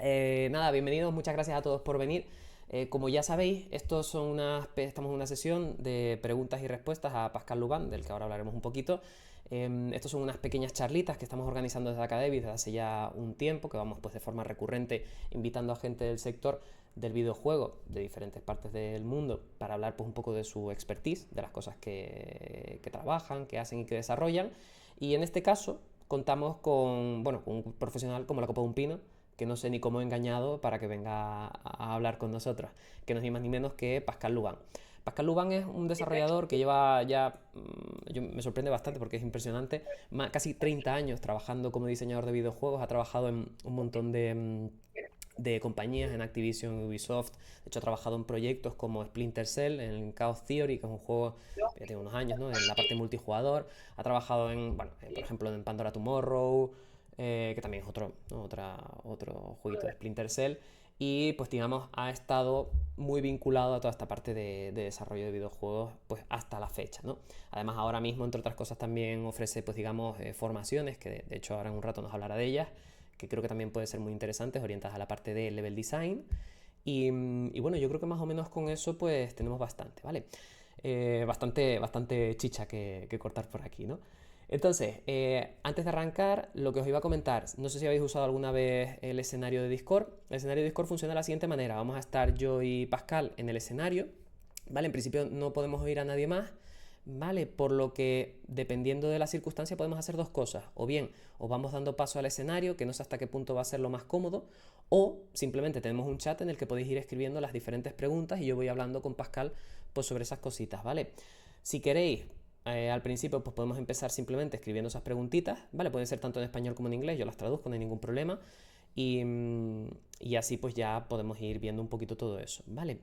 Nada, bienvenidos, muchas gracias a todos por venir. Como ya sabéis, estamos en una sesión de preguntas y respuestas a Pascal Luban, del que ahora hablaremos un poquito. Estos son unas pequeñas charlitas que estamos organizando desde ACADEVI desde hace ya un tiempo, que vamos pues de forma recurrente invitando a gente del sector del videojuego de diferentes partes del mundo para hablar pues un poco de su expertise, de las cosas que trabajan, que hacen y que desarrollan. Y en este caso contamos con un profesional como la copa de un pino, que no sé ni cómo he engañado para que venga a hablar con nosotros, que no es ni más ni menos que Pascal Luban. Pascal Luban es un desarrollador que lleva ya, me sorprende bastante porque es impresionante, casi 30 años trabajando como diseñador de videojuegos, ha trabajado en un montón de compañías, en Activision, Ubisoft. De hecho ha trabajado en proyectos como Splinter Cell, en Chaos Theory, que es un juego que tiene unos años, ¿no?, en la parte multijugador. Ha trabajado por ejemplo, en Pandora Tomorrow, que también es otro jueguito de Splinter Cell. Y pues digamos, ha estado muy vinculado a toda esta parte de desarrollo de videojuegos pues hasta la fecha, ¿no? Además ahora mismo, entre otras cosas, también ofrece pues digamos formaciones, que de hecho ahora en un rato nos hablará de ellas, que creo que también pueden ser muy interesantes, orientadas a la parte de level design. Y bueno, yo creo que más o menos con eso pues tenemos bastante, ¿vale? Bastante chicha que cortar por aquí, ¿no? Entonces, antes de arrancar, lo que os iba a comentar, no sé si habéis usado alguna vez el escenario de Discord. El escenario de Discord funciona de la siguiente manera: vamos a estar yo y Pascal en el escenario, ¿vale? En principio no podemos oír a nadie más, ¿vale? Por lo que, dependiendo de la circunstancia, podemos hacer dos cosas: o bien os vamos dando paso al escenario, que no sé hasta qué punto va a ser lo más cómodo, o simplemente tenemos un chat en el que podéis ir escribiendo las diferentes preguntas y yo voy hablando con Pascal pues sobre esas cositas, ¿vale? Si queréis, al principio pues podemos empezar simplemente escribiendo esas preguntitas, ¿vale? Pueden ser tanto en español como en inglés, yo las traduzco, no hay ningún problema. Y así pues ya podemos ir viendo un poquito todo eso, ¿vale?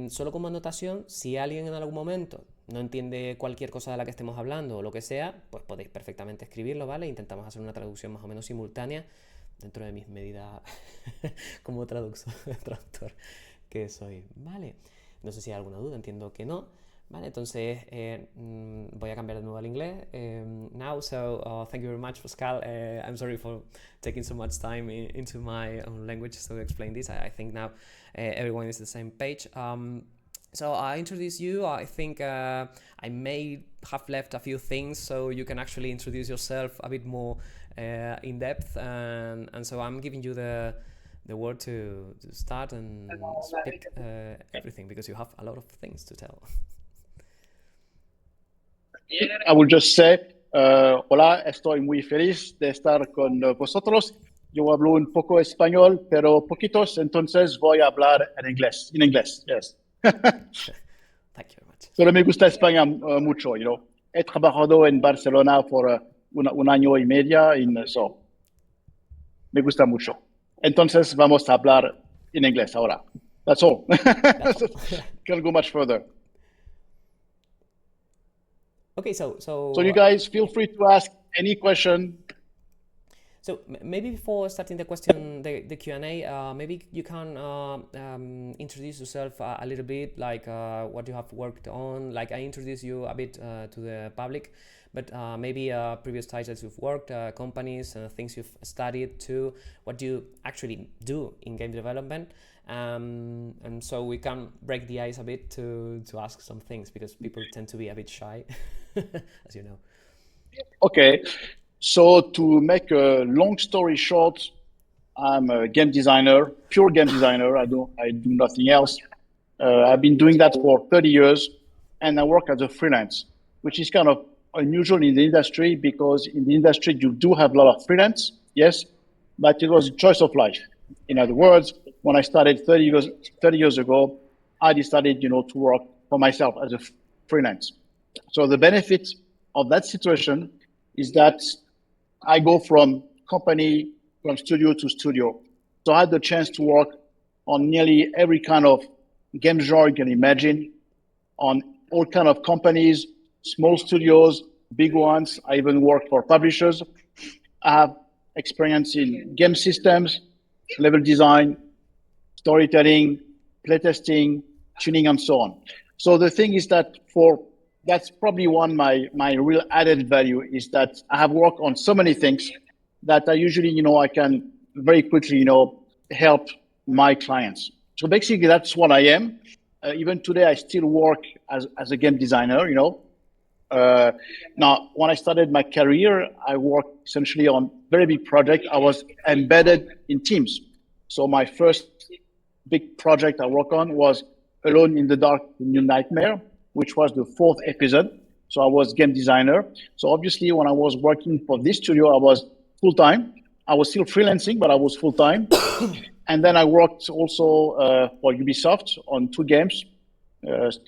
Solo como anotación, si alguien en algún momento no entiende cualquier cosa de la que estemos hablando o lo que sea, pues podéis perfectamente escribirlo, ¿vale? Intentamos hacer una traducción más o menos simultánea dentro de mis medidas como traductor que soy, ¿vale? No sé si hay alguna duda, entiendo que no. Vale, entonces voy a cambiar de nuevo al inglés. Now, so thank you very much, Pascal. I'm sorry for taking so much time into my own language to explain this. I think now everyone is the same page. So I introduce you. I think I may have left a few things, so you can actually introduce yourself a bit more in depth. And so I'm giving you the word to start and speak everything, because you have a lot of things to tell. I will just say, hola, estoy muy feliz de estar con vosotros. Yo hablo un poco español, pero poquitos, entonces voy a hablar en inglés, yes. Thank you very much. Pero me gusta España mucho, He trabajado en Barcelona por un año y medio, so me gusta mucho. Entonces vamos a hablar en inglés ahora. That's all. That's all. Can't go much further. Okay, So you guys feel free to ask any question. So maybe before starting the Q&A, maybe you can introduce yourself a little bit, like what you have worked on. Like I introduced you a bit to the public, but maybe previous titles you've worked, companies, things you've studied too, what you actually do in game development. And so we can break the ice a bit to ask some things, because people tend to be a bit shy, as you know. Okay. So to make a long story short, I'm a game designer, pure game designer. I do nothing else. I've been doing that for 30 years, and I work as a freelance, which is kind of unusual in the industry, because in the industry you do have a lot of freelance, yes, but it was a choice of life. In other words, when I started 30 years ago, I decided, to work for myself as a freelance. So the benefit of that situation is that I go from studio to studio. So I had the chance to work on nearly every kind of game genre you can imagine, on all kind of companies, small studios, big ones. I even work for publishers. I have experience in game systems, level design, storytelling, playtesting, tuning, and so on. So the thing is that that's probably my real added value, is that I have worked on so many things that I usually, I can very quickly, help my clients. So basically, that's what I am. Even today, I still work as a game designer. Now, when I started my career, I worked essentially on very big project. I was embedded in teams. So my first big project I worked on was Alone in the Dark, New Nightmare, which was the fourth episode. So I was game designer. So obviously, when I was working for this studio, I was full time. I was still freelancing, but I was full time. And then I worked also for Ubisoft on two games,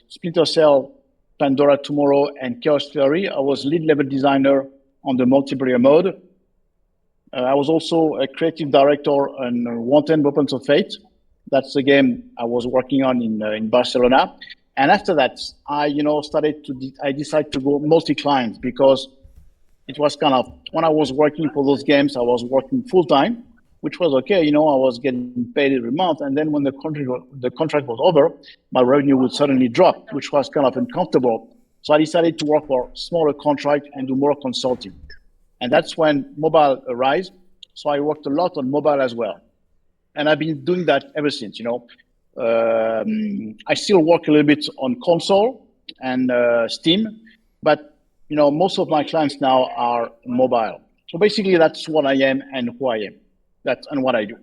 Splinter Cell, Pandora Tomorrow, and Chaos Theory. I was lead level designer on the multiplayer mode. I was also a creative director on Wanted Weapons of Fate. That's the game I was working on in Barcelona. And after that, I I decided to go multi-client because it was kind of, when I was working for those games, I was working full time, which was okay. I was getting paid every month. And then when the contract was over, my revenue would suddenly drop, which was kind of uncomfortable. So I decided to work for smaller contract and do more consulting. And that's when mobile arose. So I worked a lot on mobile as well. And I've been doing that ever since. I still work a little bit on console and Steam, but most of my clients now are mobile. So basically, that's what I am and who I am. That's and what I do.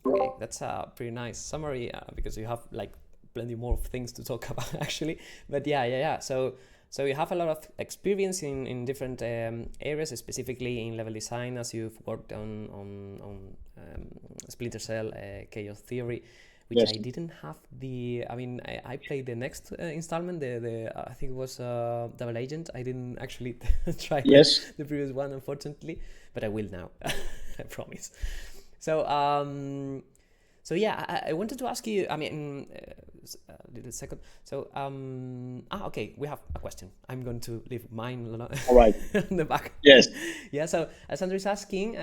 Okay, that's a pretty nice summary because you have like plenty more things to talk about actually. But yeah. So you have a lot of experience in different areas, specifically in level design, as you've worked on Splinter Cell, Chaos Theory, which Yes. I didn't have the. I mean, I played the next installment, the I think it was Double Agent. I didn't actually try Yes. the previous one, unfortunately, but I will now. I promise. So so yeah, I wanted to ask you. I mean, a second. So okay, we have a question. I'm going to leave mine All right. on the back. Yes. Yeah. So Alessandro is asking,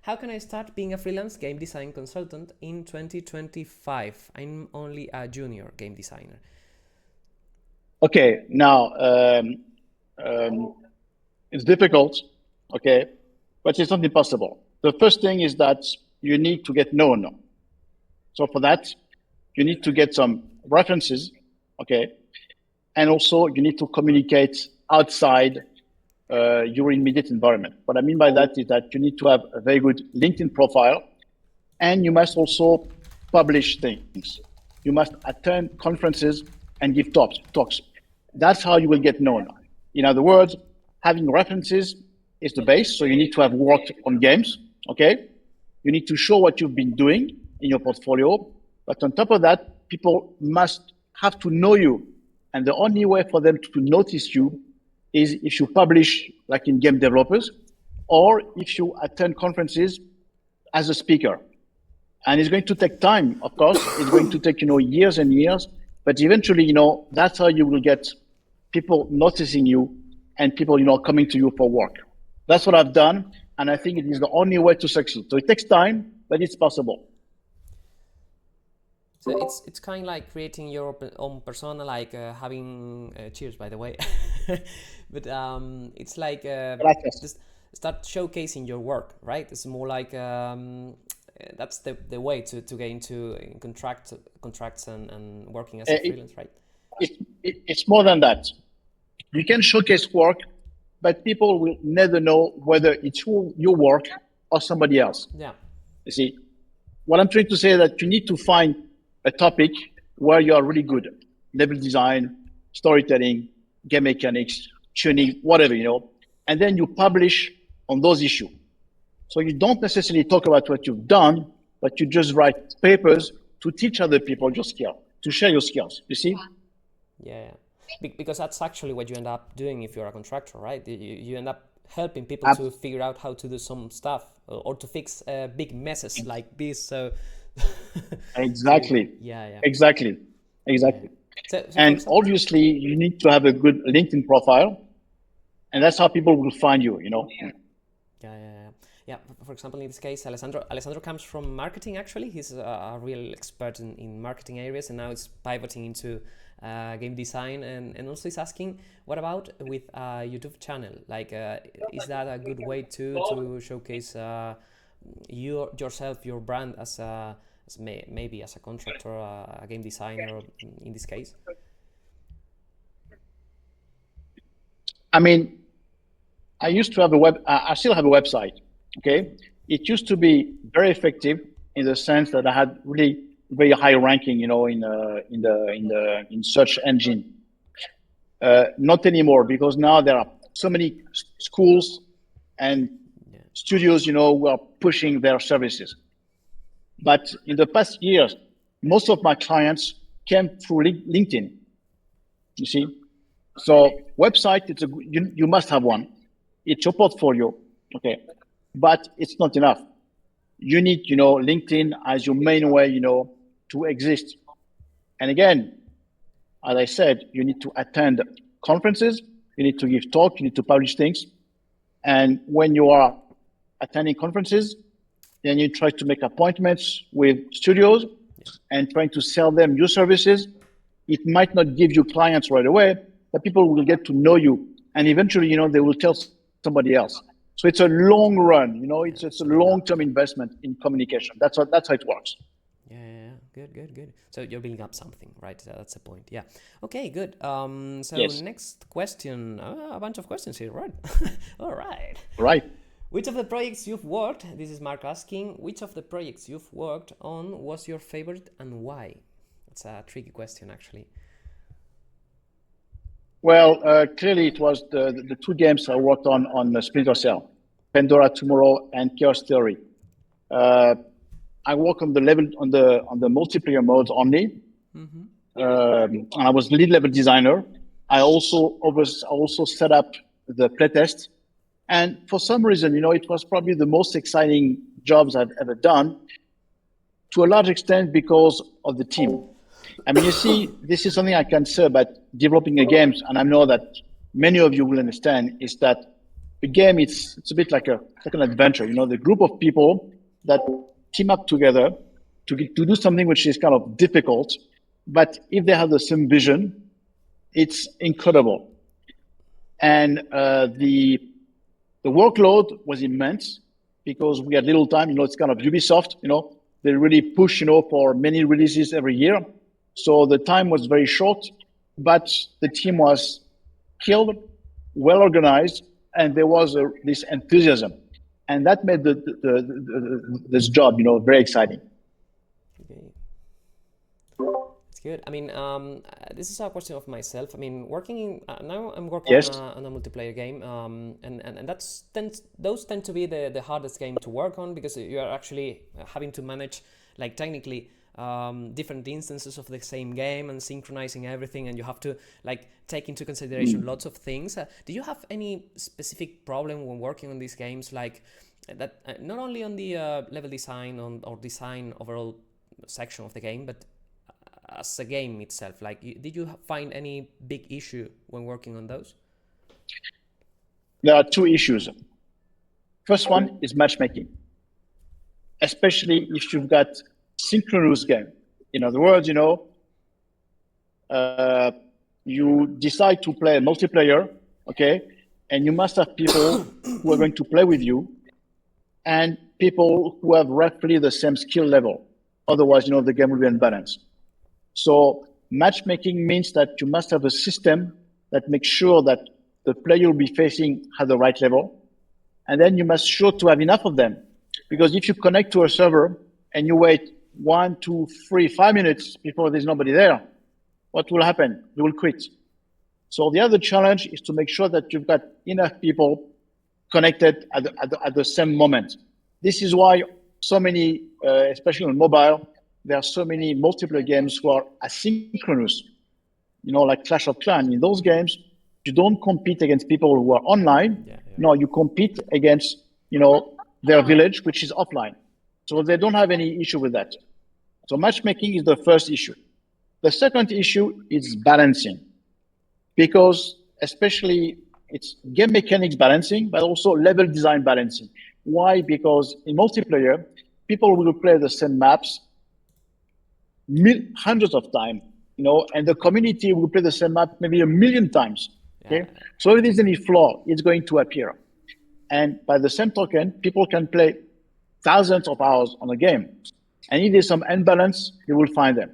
how can I start being a freelance game design consultant in 2025? I'm only a junior game designer. Okay. Now, it's difficult. Okay, but it's not impossible. The first thing is that you need to get known. So for that, you need to get some references, okay? And also you need to communicate outside your immediate environment. What I mean by that is that you need to have a very good LinkedIn profile, and you must also publish things. You must attend conferences and give talks. That's how you will get known. In other words, having references is the base. So you need to have worked on games, okay? You need to show what you've been doing in your portfolio. But on top of that, people must have to know you. And the only way for them to notice you is if you publish, like in game developers, or if you attend conferences as a speaker. And it's going to take time, of course. It's going to take, years and years. But eventually, that's how you will get people noticing you and people, coming to you for work. That's what I've done. And I think it is the only way to succeed. So it takes time, but it's possible. So it's kind of like creating your own persona, like having cheers, by the way. But it's like just start showcasing your work, right? It's more like that's the way to get into contracts and working as a freelance, right? It's more than that. You can showcase work, but people will never know whether it's your work or somebody else. Yeah. You see, what I'm trying to say is that you need to find a topic where you are really good. Level design, storytelling, game mechanics, tuning, whatever, and then you publish on those issues. So you don't necessarily talk about what you've done, but you just write papers to teach other people your skill, to share your skills, you see? Yeah. Because that's actually what you end up doing if you're a contractor, right? You end up helping people to figure out how to do some stuff or to fix big messes like this. So exactly. So, yeah. Exactly. Yeah. So and example, obviously, you need to have a good LinkedIn profile, and that's how people will find you. Yeah. For example, in this case, Alessandro comes from marketing. Actually, he's a real expert in marketing areas, and now it's pivoting into game design. And also, he's asking, what about with a YouTube channel? Like, is that a good way to showcase yourself, your brand maybe as a contractor, a game designer in this case? I mean, I used to have I still have a website. Okay, it used to be very effective in the sense that I had really very high ranking, in search engine. Not anymore, because now there are so many schools and studios, who are pushing their services. But in the past years, most of my clients came through LinkedIn. You see, so website, you must have one. It's your portfolio, okay, but it's not enough. You need, LinkedIn as your main way, to exist. And again, as I said, you need to attend conferences, you need to give talk, you need to publish things. And when you are attending conferences, then you try to make appointments with studios and trying to sell them your services. It might not give you clients right away, but people will get to know you. And eventually, they will tell somebody else. So it's a long run, it's a long-term investment in communication. That's how it works. Yeah. Good. So you're building up something, right? So that's the point. Yeah. Okay, good. So yes. Next question, a bunch of questions here, right? All right. Right. Which of the projects you've worked, this is Mark asking, which of the projects you've worked on was your favorite and why? It's a tricky question, actually. Well, clearly it was the two games I worked on Splinter Cell, Pandora Tomorrow and Chaos Theory. I work on the multiplayer modes only. And I was lead level designer. I also set up the playtest. And for some reason, it was probably the most exciting jobs I've ever done, to a large extent because of the team. I mean, you see, this is something I can say about developing a game, and I know that many of you will understand, is that the game, it's a bit like an adventure. The group of people that team up together to do something which is kind of difficult, but if they have the same vision, it's incredible. And the workload was immense because we had little time. It's kind of Ubisoft. They really push, for many releases every year. So the time was very short, but the team was skilled, well organized, and there was this enthusiasm, and that made this job, very exciting. Okay. It's good. I mean, this is a question of myself. I mean, now I'm working on a multiplayer game, and those tend to be the hardest game to work on, because you are actually having to manage, like, technically different instances of the same game and synchronizing everything, and you have to, like, take into consideration lots of things. Do you have any specific problem when working on these games, like that, not only on the level design or design overall section of the game, but as a game itself? Like, did you find any big issue when working on those? There are two issues. First one is matchmaking, especially if you've got synchronous game. In other words, you decide to play multiplayer, okay, and you must have people who are going to play with you and people who have roughly the same skill level. Otherwise, the game will be unbalanced. So matchmaking means that you must have a system that makes sure that the player you'll be facing has the right level, and then you must sure to have enough of them. Because if you connect to a server and you wait 1, 2, 3, 5 minutes before there's nobody there, what will happen? You will quit. So the other challenge is to make sure that you've got enough people connected at the same moment. This is why so many, especially on mobile, there are so many multiplayer games who are asynchronous, like Clash of Clans. In those games, you don't compete against people who are online. Yeah. No, you compete against, their village, which is offline. So they don't have any issue with that. So matchmaking is the first issue. The second issue is balancing, because especially it's game mechanics balancing, but also level design balancing. Why? Because in multiplayer, people will play the same maps hundreds of times, and the community will play the same map maybe 1 million times. Okay, yeah. So if there's any flaw, it's going to appear. And by the same token, people can play thousands of hours on a game. And if there's some imbalance, you will find them.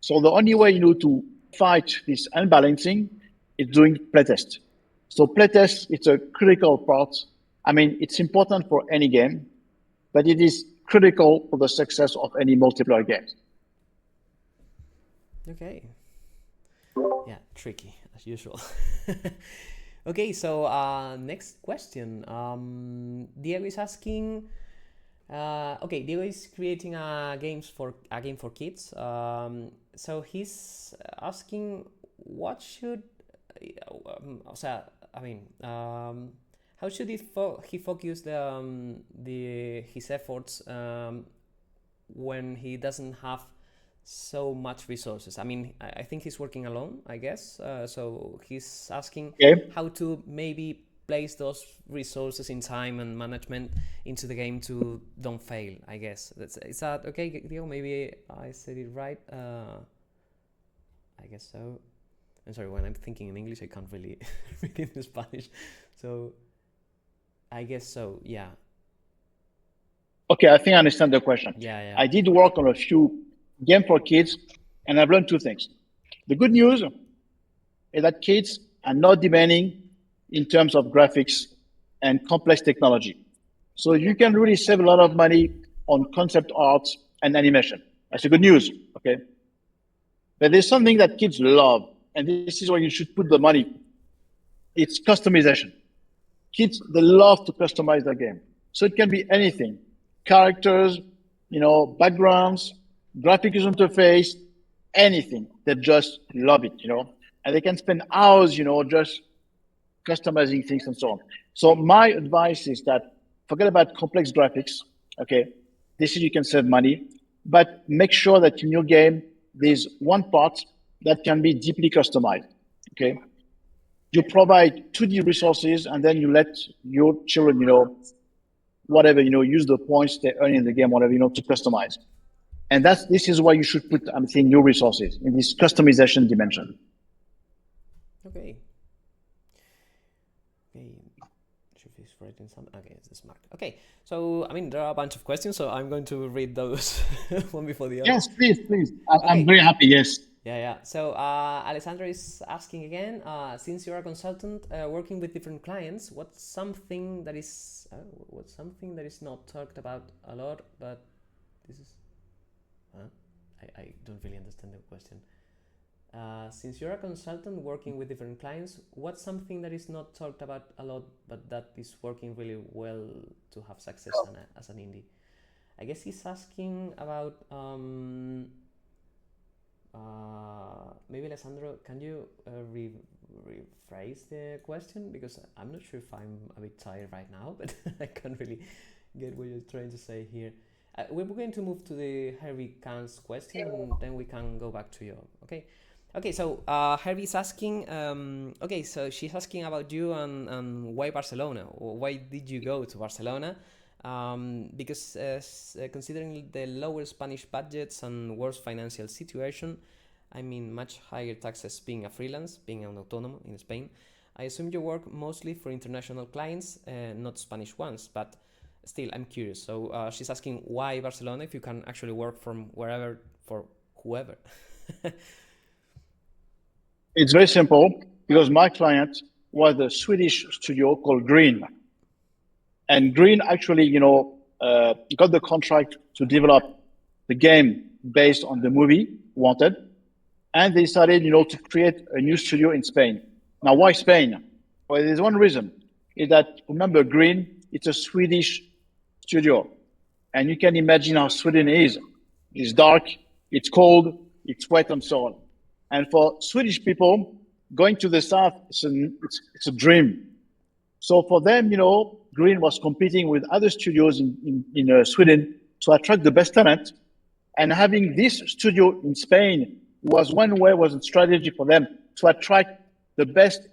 So the only way to fight this unbalancing is doing playtest. So playtest, it's a critical part. I mean, it's important for any game, but it is critical for the success of any multiplayer game. Okay. Yeah, tricky as usual. Okay, so next question. Diego is asking. Okay, Diego is creating a game for kids. So he's asking, what should, how should he focus his efforts when he doesn't have so much resources? I mean, I think he's working alone, I guess. So he's asking how to maybe place those resources in time and management into the game to don't fail, I guess. Is that okay, Diego? Maybe I said it right. I guess so. I'm sorry, when I'm thinking in English, I can't really read it in Spanish. So I guess so, yeah. Okay, I think I understand the question. Yeah. I did work on a few games for kids, and I've learned two things. The good news is that kids are not demanding in terms of graphics and complex technology. So you can really save a lot of money on concept art and animation. That's the good news, okay? But there's something that kids love, and this is where you should put the money. It's customization. Kids, they love to customize their game. So it can be anything. Characters, backgrounds, graphic user interface, anything. They just love it, and they can spend hours, just customizing things and so on. So my advice is that forget about complex graphics, okay? This is you can save money, but make sure that in your game, there's one part that can be deeply customized, okay? You provide 2D resources and then you let your children, whatever, use the points they earn in the game, whatever, to customize. And this is why you should put, I'm saying, new resources in this customization dimension. Okay. Writing some. Okay, it's this mark. Okay, so I mean there are a bunch of questions, so I'm going to read those one before the other. Yes, please. I'm very happy. Yes. Yeah. So Alessandra is asking again. Since you're a consultant working with different clients, what's something that is not talked about a lot, but this is. I don't really understand the question. Since you're a consultant working with different clients, what's something that is not talked about a lot, but that is working really well to have success as an indie? I guess he's asking about, maybe Alessandro, can you rephrase the question? Because I'm not sure if I'm a bit tired right now, but I can't really get what you're trying to say here. We're going to move to the Harvey Khan's question, and then we can go back to you, okay? Okay, so Harvey's asking, so she's asking about you and why Barcelona, or why did you go to Barcelona? Because considering the lower Spanish budgets and worse financial situation, I mean much higher taxes being a freelance, being an autónomo in Spain, I assume you work mostly for international clients, not Spanish ones, but still I'm curious. So she's asking why Barcelona if you can actually work from wherever for whoever. It's very simple because my client was a Swedish studio called Green. And Green actually, got the contract to develop the game based on the movie Wanted. And they decided, to create a new studio in Spain. Now, why Spain? Well, there's one reason, is that, remember, Green, it's a Swedish studio. And you can imagine how Sweden is. It's dark, it's cold, it's wet, and so on. And for Swedish people, going to the south, it's a dream. So for them, Green was competing with other studios in Sweden to attract the best talent. And having this studio in Spain was a strategy for them to attract the best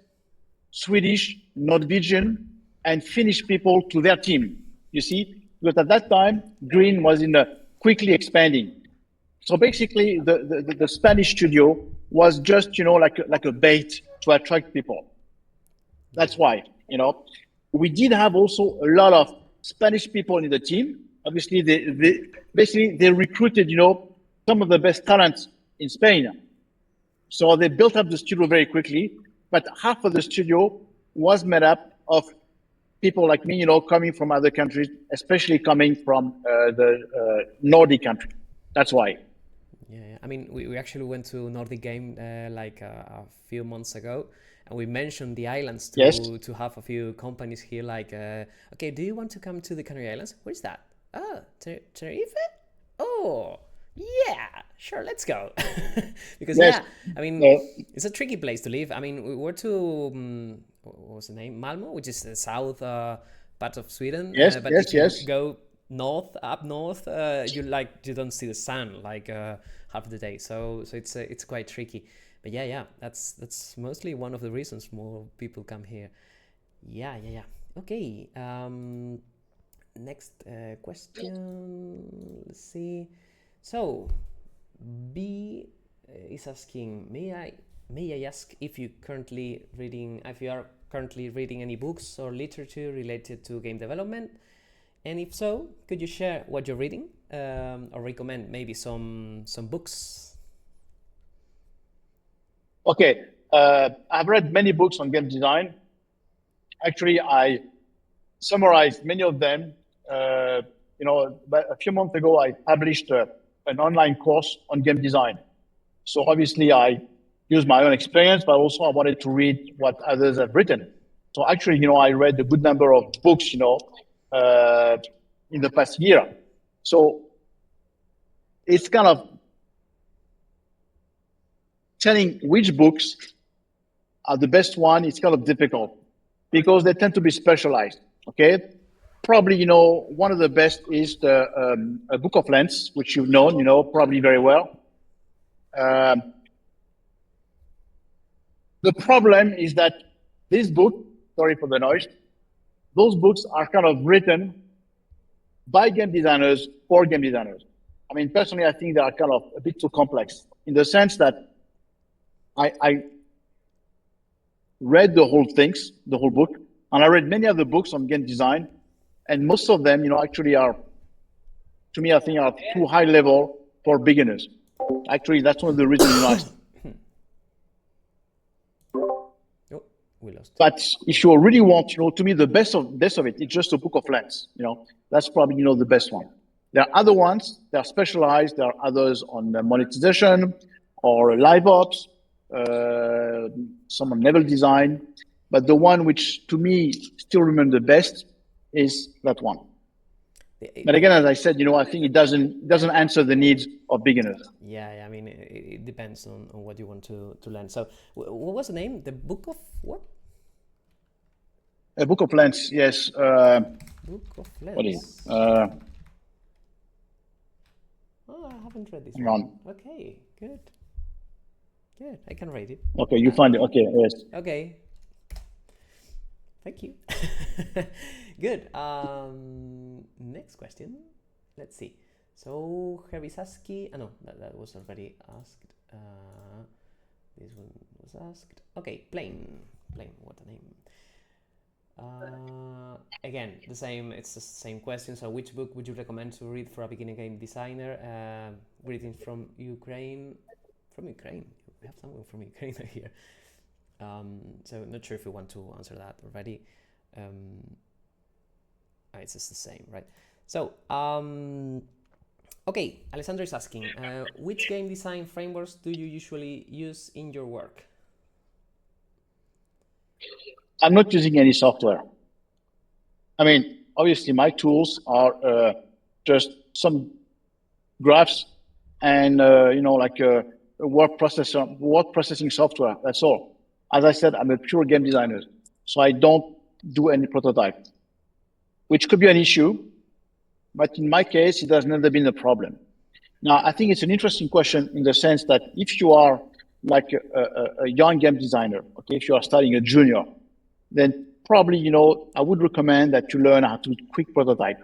Swedish, Norwegian, and Finnish people to their team. You see, because at that time, Green was quickly expanding. So basically, the Spanish studio was just, like a bait to attract people. That's why, we did have also a lot of Spanish people in the team, Obviously, they recruited, some of the best talents in Spain. So they built up the studio very quickly, but half of the studio was made up of people like me, coming from other countries, especially coming from the Nordic country. That's why. Yeah. I mean, we actually went to Nordic Game like a few months ago, and we mentioned the islands Yes. to have a few companies here. Like, okay, do you want to come to the Canary Islands? Where's that? Oh, Tenerife. Oh, yeah, sure, let's go. Because Yes. I mean, Uh, it's a tricky place to live. I mean, we were to what was the name? Malmo, which is the south part of Sweden. yes. But Yes. if you Yes. go up north, you don't see the sun like half the day. So it's quite tricky. But yeah, that's mostly one of the reasons more people come here. Yeah. Okay. Next question. Let's see. So, B is asking, may I ask if you are currently reading any books or literature related to game development, and if so, could you share what you're reading, or recommend maybe some books? Okay. I've read many books on game design. Actually, I summarized many of them. But a few months ago, I published an online course on game design. So obviously, I used my own experience, but also I wanted to read what others have written. So actually, I read a good number of books, in the past year. So it's kind of telling which books are the best one. It's kind of difficult because they tend to be specialized. Okay. Probably, one of the best is the a Book of Lens, which you've known, probably very well. The problem is that this book, sorry for the noise, those books are kind of written by game designers for game designers. I mean, personally, I think they are kind of a bit too complex in the sense that I read the whole book, and I read many other books on game design, and most of them, actually are, to me, I think are too high level for beginners. Actually, that's one of the reasons, Oh, we lost. But if you really want, to me, the best of it, it's just a Book of Lens. That's probably, the best one. There are other ones that are specialized. There are others on monetization or live ops, some on level design. But the one which, to me, still remains the best is that one. But again, as I said, I think it doesn't answer the needs of beginners. Yeah. I mean, it depends on what you want to learn. So, what was the name? The Book of what? A Book of Lens, yes. Book of Lens. What is? Oh, I haven't read this Hang one. on. Okay, good. I can read it. Okay, you find it. Okay, yes. Okay. Thank you. Good. Next question. Let's see. So Herbisaski. No, that was already asked. This one was asked. Okay, plain. What a name. Again, the same. It's the same question. So, which book would you recommend to read for a beginning game designer? Greeting from Ukraine. From Ukraine. We have someone from Ukraine here. So not sure if you want to answer that already. It's just the same, right? So, okay, Alessandro is asking, which game design frameworks do you usually use in your work? I'm not using any software. I mean, obviously, my tools are just some graphs and like a word processing software. That's all. As I said, I'm a pure game designer, so I don't do any prototype, which could be an issue, but in my case, it has never been a problem. Now, I think it's an interesting question in the sense that if you are like a young game designer, okay, if you are studying a junior, then probably, I would recommend that you learn how to do quick prototype,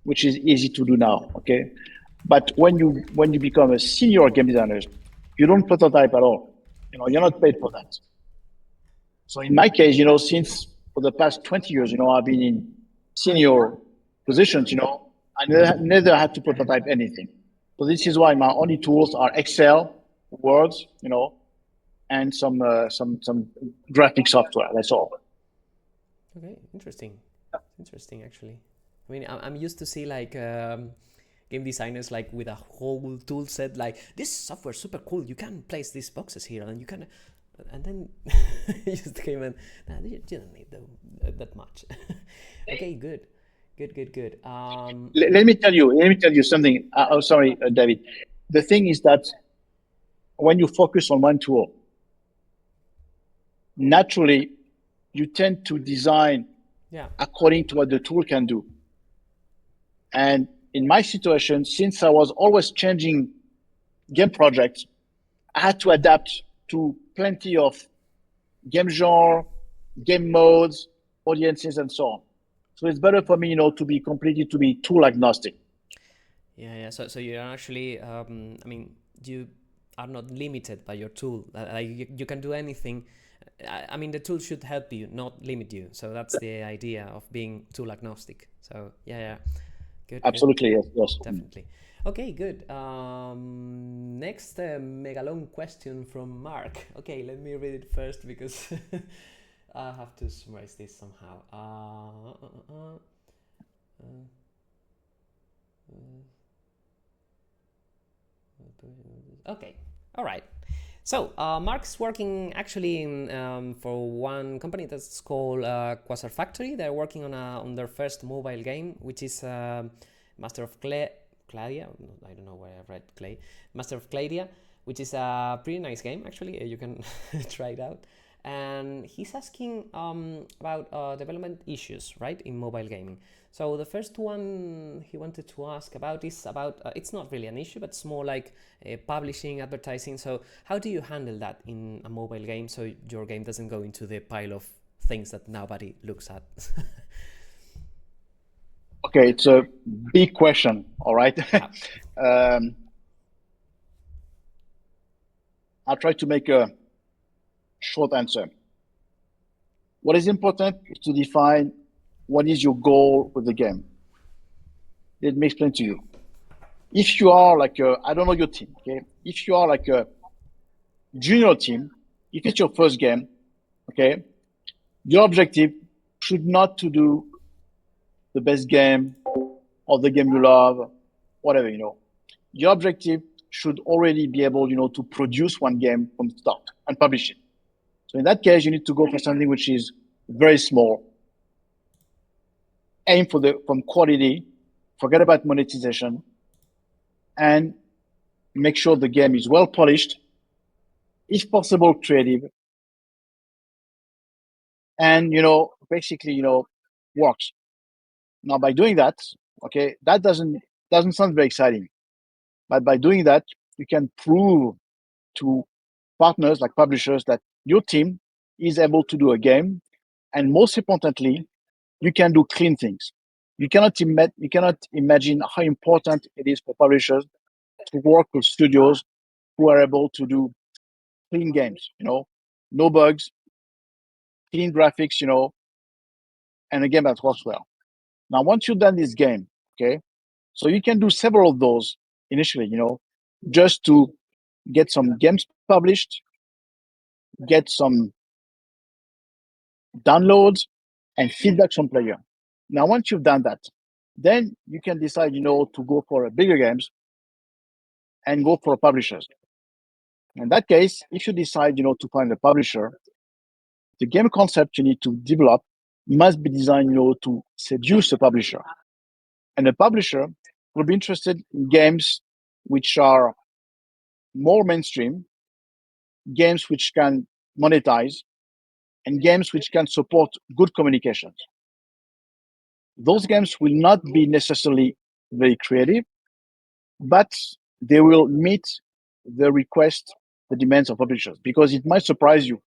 which is easy to do now, okay? But when you become a senior game designer, you don't prototype at all. You're not paid for that. So in my case, since for the past 20 years, I've been in senior positions, I never had to prototype anything. So this is why my only tools are Excel, Words, and some graphic software. That's all. Okay, interesting. Interesting, actually. I mean, I'm used to see like game designers like with a whole tool set. Like this software is super cool. You can place these boxes here, and you can, and then you just came in. Nah, you don't need that much. Okay, good, good, good, good. Let me tell you something. Sorry, David. The thing is that when you focus on one tool, naturally you tend to design Yeah. according to what the tool can do. And in my situation, since I was always changing game projects, I had to adapt to plenty of game genre, game modes, audiences, and so on. So it's better for me, to be tool agnostic. Yeah, yeah. So you're actually, I mean, you are not limited by your tool. Like you can do anything. I mean, the tool should help you, not limit you. So that's the idea of being tool agnostic. So yeah, yeah. Good, good. Absolutely, yes. Definitely. Okay, good. Next mega long question from Mark. Okay, let me read it first because I have to summarize this somehow. Okay, all right. So Mark's working actually for one company that's called Quasar Factory. They're working on their first mobile game, which is Master of Cladia. I don't know where I read Clay. Master of Cladia, which is a pretty nice game actually. You can try it out. And he's asking about development issues, right, in mobile gaming. So the first one he wanted to ask about is about it's not really an issue, but it's more like publishing, advertising. So how do you handle that in a mobile game so your game doesn't go into the pile of things that nobody looks at? Okay, it's a big question. All right. I'll try to make a short answer. What is important is to define what is your goal with the game. Let me explain to you. If you are like I don't know your team, okay? If you are like a junior team, if it's your first game, okay, your objective should not to do the best game or the game you love, whatever, Your objective should already be able, to produce one game from the start and publish it. So in that case, you need to go for something which is very small. Aim from quality, forget about monetization, and make sure the game is well polished, if possible, creative, and basically, works. Now, by doing that, okay, that doesn't sound very exciting, but by doing that, you can prove to partners like publishers that your team is able to do a game, and most importantly, you can do clean things. You cannot imagine how important it is for publishers to work with studios who are able to do clean games. No bugs, clean graphics. And a game that works well. Now, once you've done this game, okay, so you can do several of those initially. Just to get some games published, get some downloads and feedback from player. Now, once you've done that, then you can decide, to go for bigger games and go for publishers. In that case, if you decide, to find a publisher, the game concept you need to develop must be designed, to seduce a publisher. And the publisher will be interested in games which are more mainstream, games which can monetize, and games which can support good communications. Those games will not be necessarily very creative, but they will meet the request, the demands of publishers, because it might surprise you,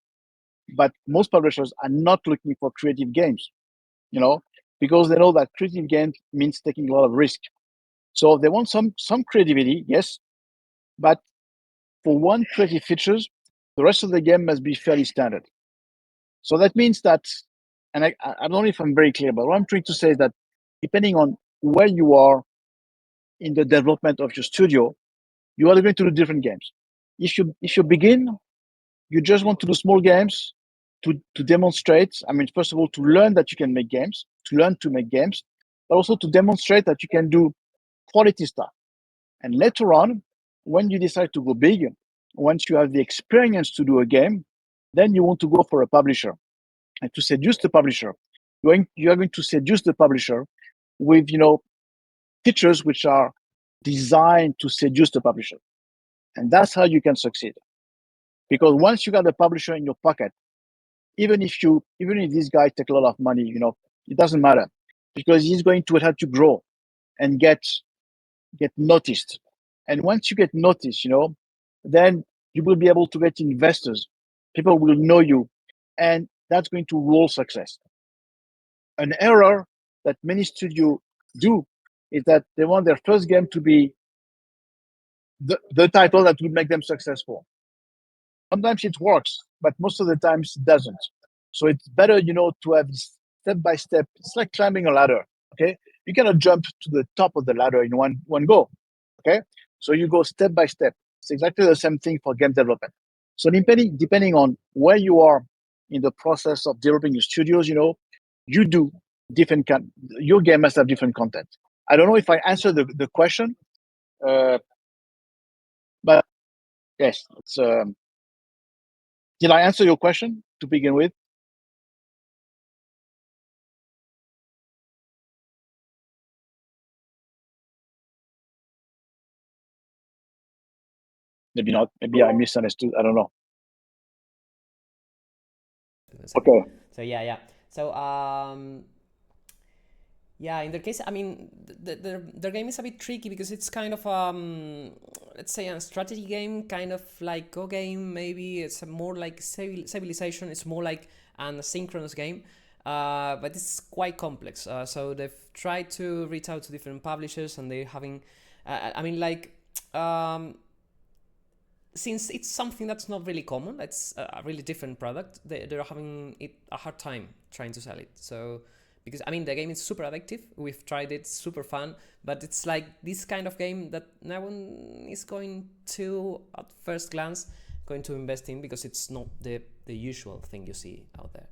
but most publishers are not looking for creative games, because they know that creative games means taking a lot of risk. So they want some creativity, yes, but for one creative features, the rest of the game must be fairly standard. So that means that, and I don't know if I'm very clear, but what I'm trying to say is that depending on where you are in the development of your studio, you are going to do different games. If you begin, you just want to do small games to demonstrate. I mean, first of all, to learn that you can make games, to learn to make games, but also to demonstrate that you can do quality stuff. And later on, when you decide to go big, once you have the experience to do a game, then you want to go for a publisher and to seduce the publisher. You are going to seduce the publisher with features which are designed to seduce the publisher, and that's how you can succeed. Because once you got the publisher in your pocket, even if this guy take a lot of money, it doesn't matter, because he's going to help you grow and get noticed. And once you get noticed, then you will be able to get investors. People will know you, and that's going to roll success. An error that many studios do is that they want their first game to be the title that would make them successful. Sometimes it works, but most of the times it doesn't. So it's better, to have step by step. It's like climbing a ladder. Okay, you cannot jump to the top of the ladder in one go. Okay, so you go step by step. It's exactly the same thing for game development. So depending on where you are in the process of developing your studios, you do different your game must have different content. I don't know if I answered the question, but yes, it's. Did I answer your question to begin with? Maybe not. Maybe I misunderstood. I don't know. Okay. So yeah. So yeah, in their case, I mean, their game is a bit tricky because it's kind of let's say a strategy game, kind of like Go game. Maybe it's a more like civilization. It's more like an asynchronous game, but it's quite complex. So they've tried to reach out to different publishers, and they're having, I mean, like. Since it's something that's not really common, it's a really different product, they're having a hard time trying to sell it. So, because I mean, the game is super addictive. We've tried it, super fun, but it's like this kind of game that no one is going to, at first glance, going to invest in because it's not the usual thing you see out there.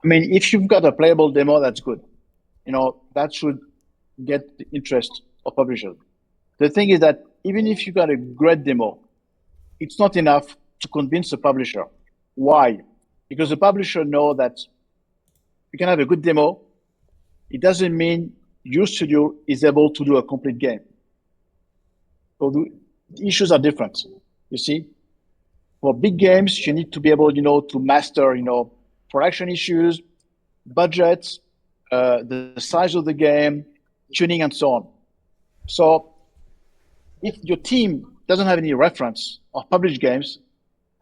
I mean, if you've got a playable demo, that's good. That should get the interest of publishers. The thing is that even if you got a great demo, it's not enough to convince the publisher. Why? Because the publisher know that you can have a good demo. It doesn't mean your studio is able to do a complete game. So the issues are different. You see, for big games, you need to be able, to master, production issues, budgets, the size of the game, tuning, and so on. So if your team doesn't have any reference of published games,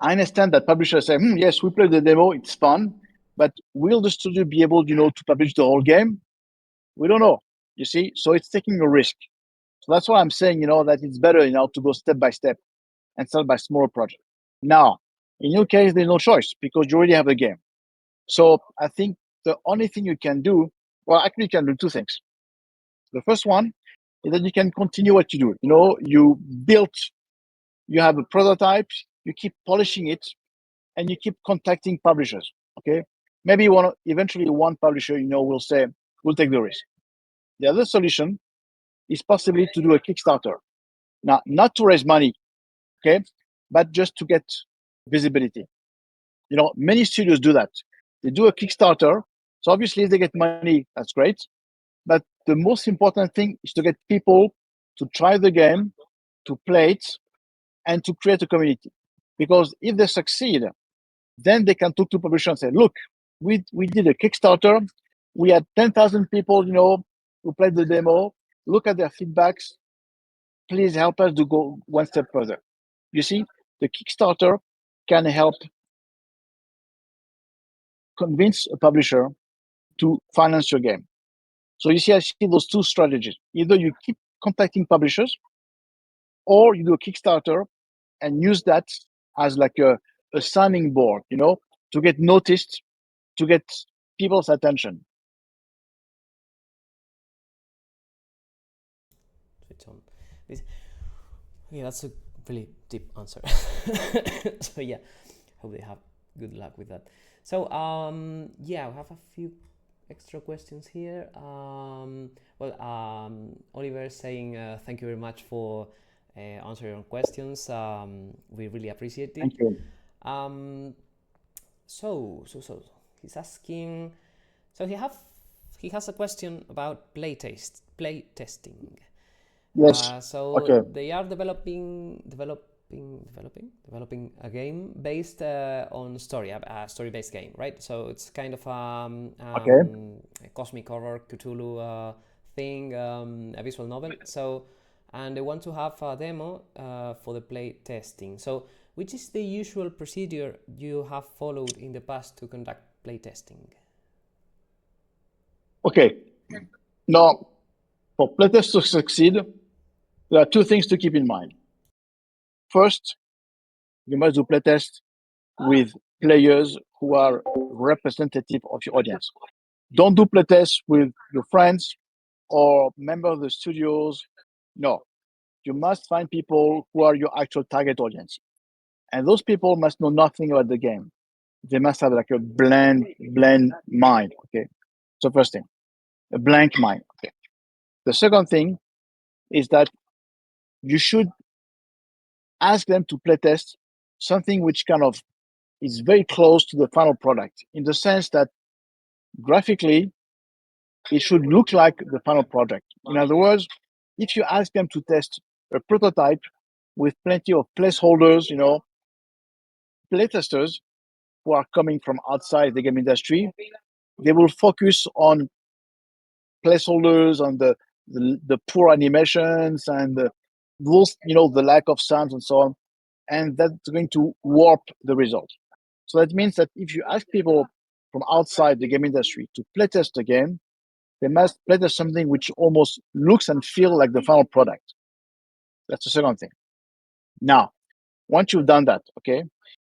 I understand that publishers say, yes, we played the demo, it's fun, but will the studio be able, to publish the whole game? We don't know, you see? So it's taking a risk. So that's why I'm saying, that it's better, to go step by step and start by smaller projects. Now, in your case, there's no choice because you already have the game. So I think the only thing you can do, well, actually, you can do two things. The first one is that you can continue what you do. You have a prototype, you keep polishing it, and you keep contacting publishers. Okay, maybe eventually one publisher, will say, we'll take the risk. The other solution is possibly to do a Kickstarter. Now, not to raise money, okay, but just to get visibility. Many studios do that. They do a Kickstarter. So obviously, if they get money, that's great. But the most important thing is to get people to try the game, to play it, and to create a community. Because if they succeed, then they can talk to publishers and say, look, we did a Kickstarter. We had 10,000 people, who played the demo. Look at their feedbacks. Please help us to go one step further. You see, the Kickstarter can help convince a publisher to finance your game. So you see, I see those two strategies. Either you keep contacting publishers, or you do a Kickstarter and use that as like a signing board, to get noticed, to get people's attention. on this. Okay, that's a really deep answer. So yeah, hope they have good luck with that. So yeah, we have a few extra questions here. Oliver is saying thank you very much for answering your questions. We really appreciate it. Thank you. So he's asking. So he has a question about play testing. Yes. So Okay. they are developing a game based on story, a story-based game, right? So it's kind of Okay. a cosmic horror Cthulhu thing, a visual novel. So, and they want to have a demo for the play testing. So, which is the usual procedure you have followed in the past to conduct play testing? Okay. Now, for playtest to succeed, there are two things to keep in mind. First, you must do playtest with players who are representative of your audience. Don't do playtests with your friends or members of the studios. No, you must find people who are your actual target audience. And those people must know nothing about the game. They must have like a blank mind. Okay. So first thing, a blank mind. Okay. The second thing is that you should ask them to playtest something which kind of is very close to the final product in the sense that graphically it should look like the final project. In other words, if you ask them to test a prototype with plenty of placeholders, playtesters who are coming from outside the game industry, they will focus on placeholders, on the poor animations and those, the lack of sounds and so on. And that's going to warp the result. So that means that if you ask people from outside the game industry to playtest a game, they must playtest something which almost looks and feels like the final product. That's the second thing. Now, once you've done that, okay,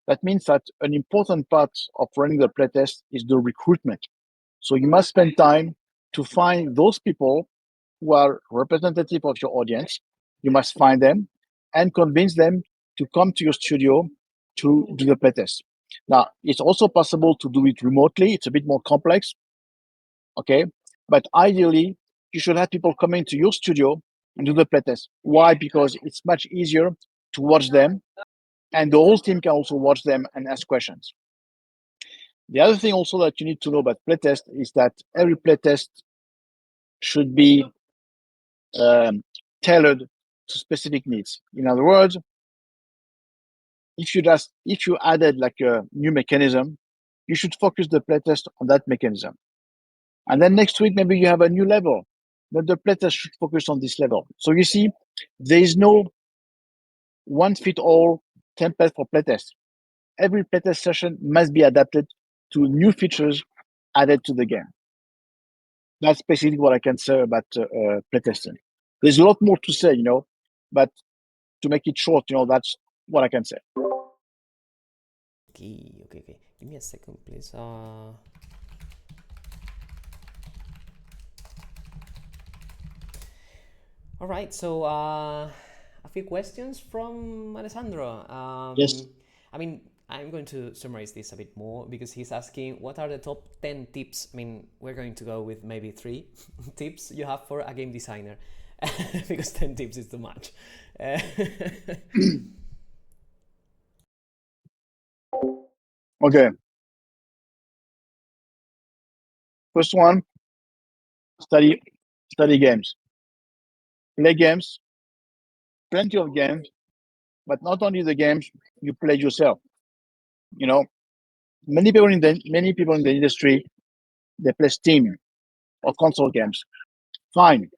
that means that an important part of running the playtest is the recruitment. So you must spend time to find those people who are representative of your audience. You must find them and convince them to come to your studio to do the playtest. Now, it's also possible to do it remotely. It's a bit more complex, okay? But ideally, you should have people come into your studio and do the playtest. Why? Because it's much easier to watch them, and the whole team can also watch them and ask questions. The other thing also that you need to know about playtest is that every playtest should be tailored to specific needs. In other words, if you added like a new mechanism, you should focus the playtest on that mechanism. And then next week, maybe you have a new level. Then the playtest should focus on this level. So you see, there is no one-fit-all template for playtest. Every playtest session must be adapted to new features added to the game. That's basically what I can say about playtesting. There's a lot more to say, but to make it short, that's what I can say. Okay. Give me a second, please. All right, so a few questions from Alessandro. Yes. I mean, I'm going to summarize this a bit more because he's asking what are the top 10 tips. I mean, we're going to go with maybe 3 tips you have for a game designer because 10 tips is too much. Okay. First one, study games. Play games, plenty of games, but not only the games you play yourself. Many people in the industry, they play Steam or console games. Fine.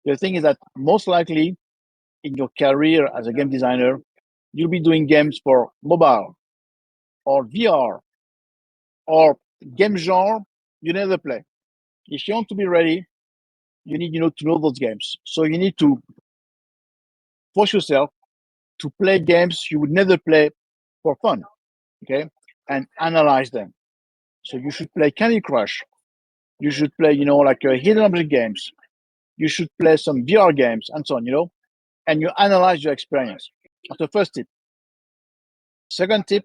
The thing is that most likely in your career as a game designer, you'll be doing games for mobile or VR or game genre you never play. If you want to be ready, you need to know those games. So you need to force yourself to play games you would never play for fun, okay, and analyze them. So you should play Candy Crush. You should play, like hidden object games. You should play some VR games and so on. and you analyze your experience. That's the first tip. Second tip,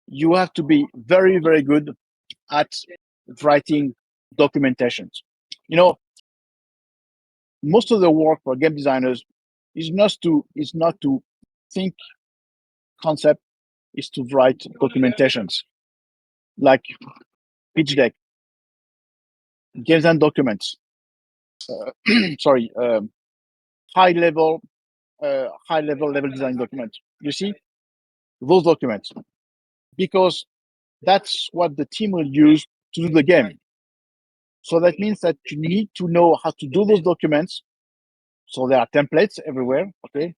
you have to be very, very good at writing documentations. You know, most of the work for game designers is not to think concept, is to write documentations like pitch deck, games and documents. Sorry, high level level design document. You see those documents because that's what the team will use to do the game. So that means that you need to know how to do those documents. So there are templates everywhere, okay?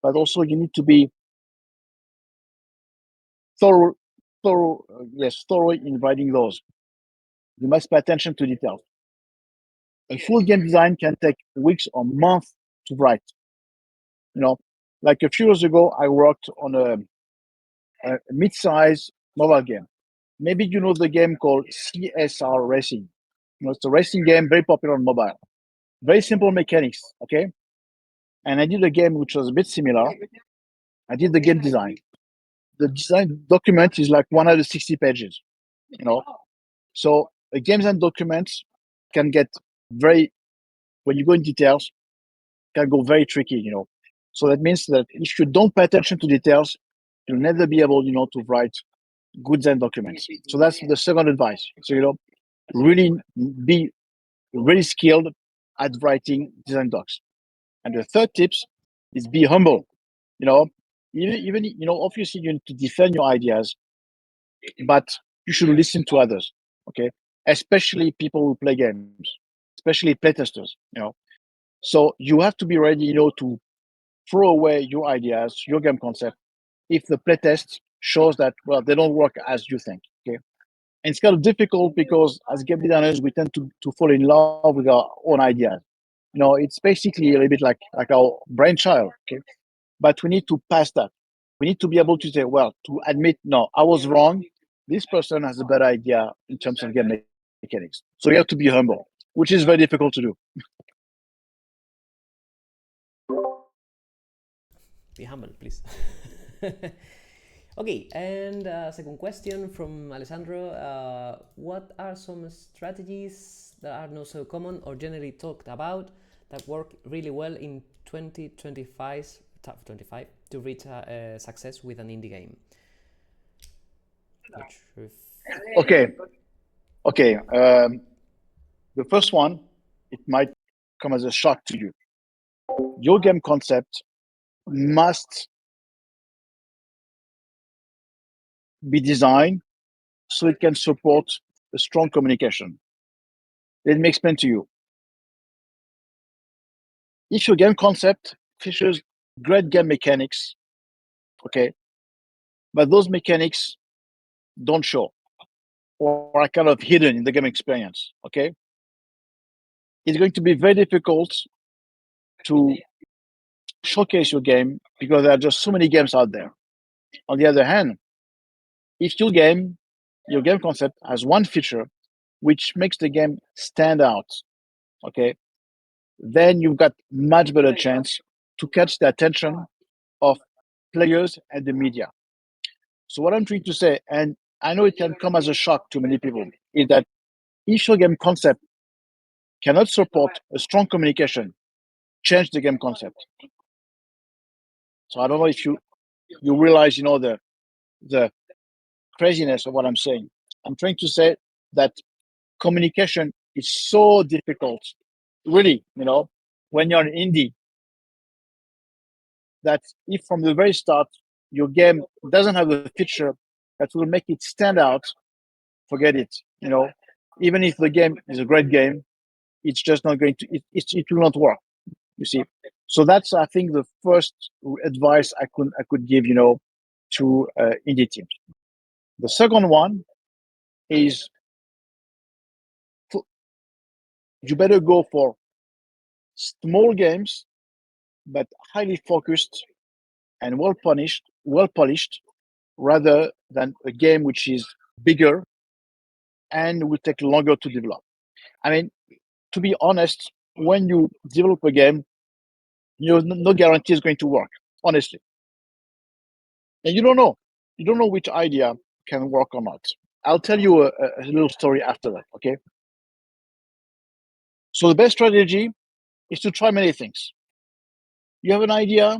But also you need to be thorough in writing those. You must pay attention to details. A full game design can take weeks or months to write. You know, like a few years ago, I worked on a mid-size mobile game. Maybe you know the game called CSR Racing. You know, it's a racing game, very popular on mobile. Very simple mechanics, okay? And I did a game which was a bit similar. I did the game design. The design document is like 160 pages, you know. So the games and documents can get very, when you go in details, can go very tricky, you know. So that means that if you don't pay attention to details, you'll never be able, you know, to write good design documents. So that's the second advice. So, you know, really be really skilled at writing design docs. And the third tips is be humble. You know, even you know, obviously you need to defend your ideas, but you should listen to others. Okay, especially people who play games, especially playtesters. You know, so you have to be ready, you know, to throw away your ideas, your game concept, if the playtest shows that well they don't work as you think. Okay, and it's kind of difficult because as game designers we tend to fall in love with our own ideas. You know, it's basically a little bit like our brainchild. Okay, but we need to pass that. We need to be able to say, well, to admit, no, I was wrong. This person has a better idea in terms of game mechanics. So you have to be humble, which is very difficult to do. Be humble, please. Okay, and second question from Alessandro. What are some strategies that are not so common or generally talked about that work really well in 2025 to reach success with an indie game? Okay. The first one, it might come as a shock to you. Your game concept must be designed so it can support a strong communication. Let me explain to you. If your game concept features great game mechanics, okay, but those mechanics don't show or are kind of hidden in the game experience, okay, it's going to be very difficult to showcase your game because there are just so many games out there. On the other hand, if your game concept has one feature which makes the game stand out, okay, then you've got much better chance to catch the attention of players and the media. So what I'm trying to say, and I know it can come as a shock to many people, is that if your game concept cannot support a strong communication, change the game concept. So I don't know if you realize, you know, the craziness of what I'm saying. I'm trying to say that communication is so difficult, really, you know, when you're an indie, that if from the very start your game doesn't have a feature that will make it stand out, forget it. You know, even if the game is a great game, it's just not going to, it will not work, you see. So that's, I think, the first advice I could give, you know, to indie teams. The second one is you better go for small games, but highly focused and well polished, rather than a game which is bigger and will take longer to develop. I mean, to be honest, when you develop a game, No guarantee is going to work, honestly. And you don't know which idea can work or not. I'll tell you a little story after that. Okay. So the best strategy is to try many things. You have an idea,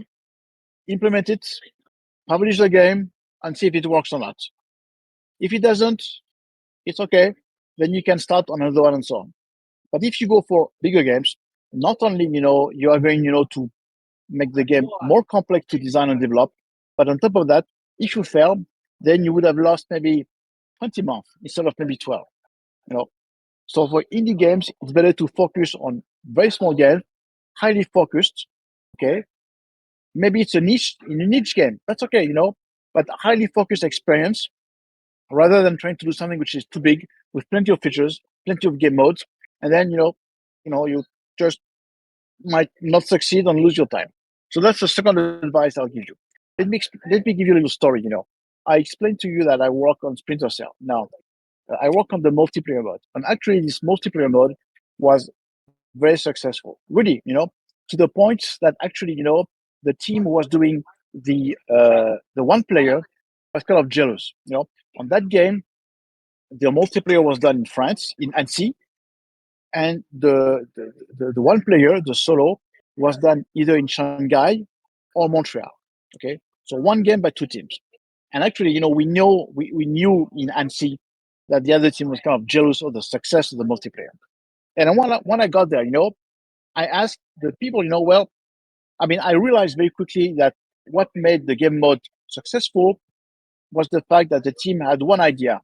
implement it, publish the game, and see if it works or not. If it doesn't, it's okay. Then you can start on another one and so on. But if you go for bigger games, not only you are going to make the game more complex to design and develop, but on top of that, if you fail, then you would have lost maybe 20 months instead of maybe 12. You know, so for indie games, it's better to focus on very small games, highly focused. Okay, maybe it's a niche in a niche game. That's okay, but highly focused experience rather than trying to do something which is too big with plenty of features, plenty of game modes, and then you just might not succeed and lose your time. So that's the second advice I'll give you. Let me give you a little story. I explained to you that I work on Splinter Cell. Now, I work on the multiplayer mode, and actually, this multiplayer mode was very successful. Really, to the point that actually, the team who was doing the one player was kind of jealous. On that game, the multiplayer was done in France, in Annecy, and the one player, the solo, was done either in Shanghai or Montreal. Okay, so one game by two teams. And actually, we knew in Annecy that the other team was kind of jealous of the success of the multiplayer. And when I got there, I asked the people, well, I realized very quickly that what made the game mode successful was the fact that the team had one idea.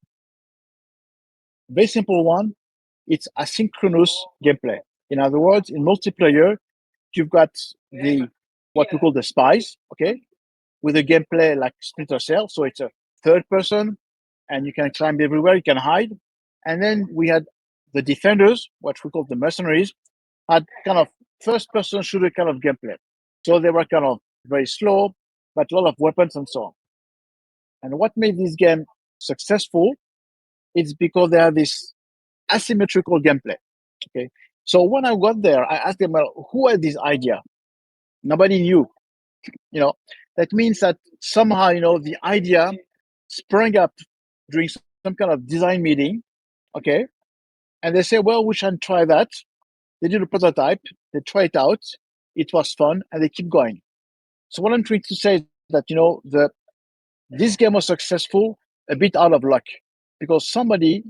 Very simple one. It's asynchronous gameplay. In other words, in multiplayer, you've got the what we call the spies, okay, with a gameplay like Splinter Cell. So it's a third person, and you can climb everywhere, you can hide. And then we had the defenders, what we call the mercenaries, had kind of first person shooter kind of gameplay. So they were kind of very slow, but a lot of weapons and so on. And what made this game successful is because they have this asymmetrical gameplay. Okay. So when I got there, I asked them, well, who had this idea? Nobody knew. That means that somehow, the idea sprang up during some kind of design meeting. Okay. And they say, well, we should try that. They did a prototype, they try it out, it was fun, and they keep going. So what I'm trying to say is that, this game was successful a bit out of luck because somebody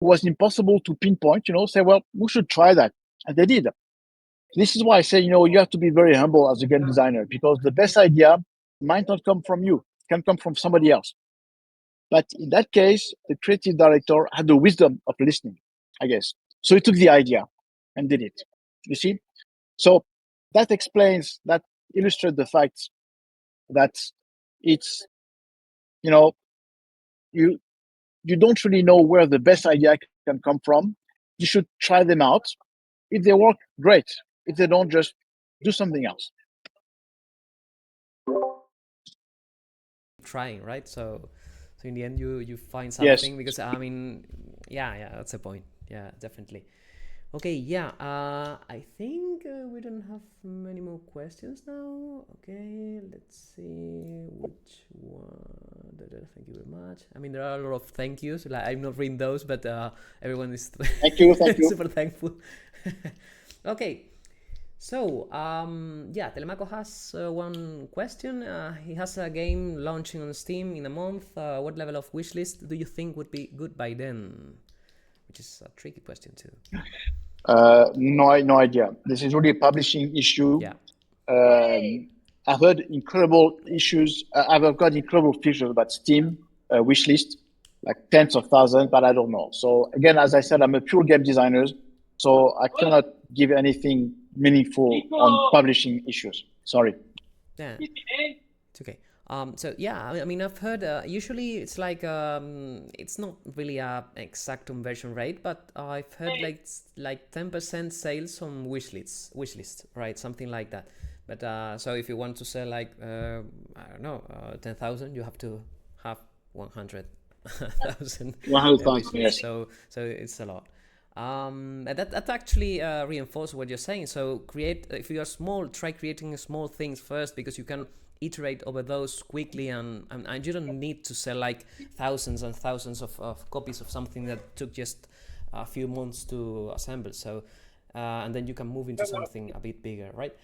who was impossible to pinpoint, say, well, we should try that. And they did. This is why I say, you have to be very humble as a game designer because the best idea might not come from you, it can come from somebody else. But in that case, the creative director had the wisdom of listening, I guess. So he took the idea and did it. You see? So that illustrates the fact that it's, you don't really know where the best idea can come from. You should try them out. If they work, great. If they don't, just do something else. Trying, right? So in the end, you find Yes. something because yeah, that's the point. Yeah, definitely. Okay, yeah. I think we don't have many more questions now. Okay, let's see which one. Thank you very much. There are a lot of thank yous. Like, I'm not reading those, but everyone is Thank you. super thankful. Okay. So, yeah, Telemaco has one question. He has a game launching on Steam in a month. What level of wishlist do you think would be good by then? Which is a tricky question too. No idea. This is really a publishing issue. Yeah. I've heard incredible issues. I've got incredible features about Steam wishlist, like tens of thousands, but I don't know. So again, as I said, I'm a pure game designer, so I cannot give anything meaningful on publishing issues. Sorry. Yeah. It's okay. So yeah, I've heard usually it's like it's not really a exact conversion rate, but I've heard like 10% sales on wishlist, right? Something like that. But so if you want to sell like I don't know 10,000, you have to have 100,000 100,000, wishlist. yes. So it's a lot. That actually reinforces what you're saying. So if you are small, try creating small things first, because you can iterate over those quickly, and you don't need to sell like thousands and thousands of copies of something that took just a few months to assemble. So and then you can move into something a bit bigger, right?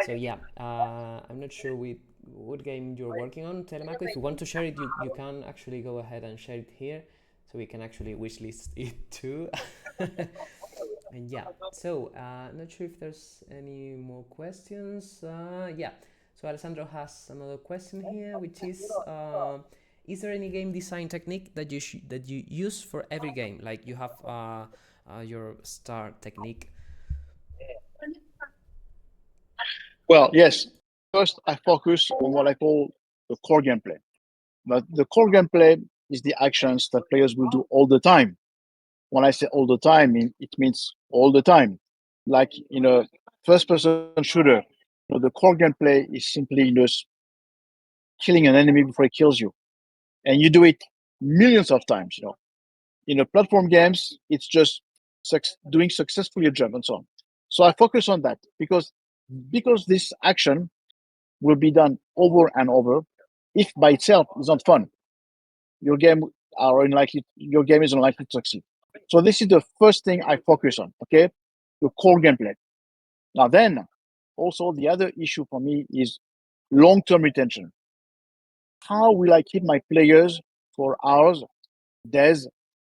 So yeah, I'm not sure what game you're working on, Telemaco. If you want to share it, you can actually go ahead and share it here, so we can actually wishlist it too. And yeah, so not sure if there's any more questions. Yeah, so Alessandro has another question here, which is there any game design technique that you use for every game? Like you have your star technique. Well, yes. First, I focus on what I call the core gameplay. But the core gameplay is the actions that players will do all the time. When I say all the time, it means all the time. Like in a first-person shooter, the core gameplay is simply just killing an enemy before he kills you, and you do it millions of times. In a platform games, it's just doing successfully a jump and so on. So I focus on that because this action will be done over and over. If by itself is not fun, your game your game is unlikely to succeed. So this is the first thing I focus on. Okay, the core gameplay. Now then, also the other issue for me is long-term retention. How will I keep my players for hours, days,